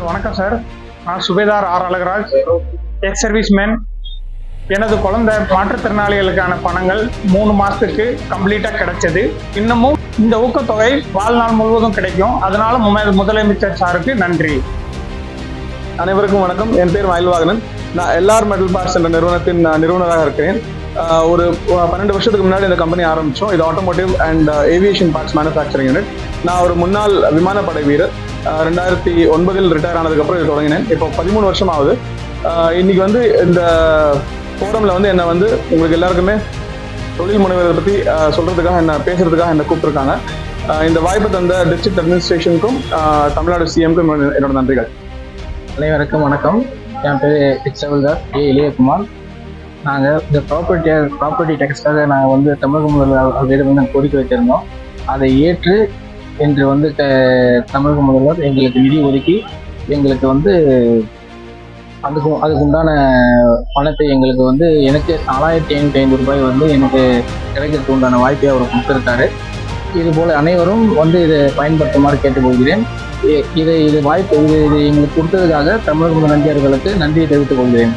வணக்கம் சார். நான் சுபேதார் R Alagaraj, X serviceman. எனது குழந்தை மாற்றுத்திறனாளிகளுக்கான பணங்கள் 3 மாசத்துக்கு கம்ப்ளீட்டா கிடைச்சது. இன்னமும் இந்த ஊக்கத்தொகை வாழ்நாள் முழுவதும் கிடைக்கும். அதனால முதலமைச்சர் சாருக்கு நன்றி. அனைவருக்கும் வணக்கம். என் பேர் மயில்வாகனன். நான் எல்ஆர் மெட்டல் பார்ட்ஸ் என்ற நிறுவனத்தின் நிறுவனராக இருக்கிறேன். ஒரு 12 வருஷத்துக்கு முன்னாடி இந்த கம்பெனி ஆரம்பித்தோம். இது automotive and aviation parts manufacturing unit. நான் ஒரு முன்னாள் விமானப்படை வீரர். 2009 ரிட்டையர் ஆனதுக்கப்புறம் இது தொடங்கினேன். இப்போ 13 வருஷம் ஆகுது. இன்னைக்கு இந்த ஃபோரமில் என்னை உங்களுக்கு எல்லாருக்குமே தொழில் முனைவரை பற்றி சொல்கிறதுக்காக பேசுறதுக்காக என்னை கூப்பிட்டுருக்காங்க. இந்த வாய்ப்பு தந்த டிஸ்ட்ரிக்ட் அட்மினிஸ்ட்ரேஷனுக்கும் தமிழ்நாடு சிஎம்க்கும் என்னோட நன்றிகள். அனைவருக்கும் வணக்கம். என் பேர் எக்ஸவல்தார் இளையகுமார். நாங்கள் இந்த ப்ராப்பர்ட்டி டேக்ஸ்க்காக நாங்கள் தமிழக முதல்வர் கோரிக்கை வச்சிருந்தோம். அதை ஏற்று இன்று தமிழக முதல்வர் எங்களுக்கு நிதி ஒதுக்கி எங்களுக்கு அதுக்கு உண்டான பணத்தை எங்களுக்கு எனக்கு 4550 ரூபாய் எனக்கு கிடைக்கிறதுக்கு உண்டான வாய்ப்பை அவர் கொடுத்துருக்காரு. இதுபோல் அனைவரும் இதை பயன்படுத்துமாறு கேட்டுக்கொள்கிறேன். இது எங்களுக்கு கொடுத்ததுக்காக தமிழக முதலமைச்சர்களுக்கு நன்றியை தெரிவித்துக் கொள்கிறேன்.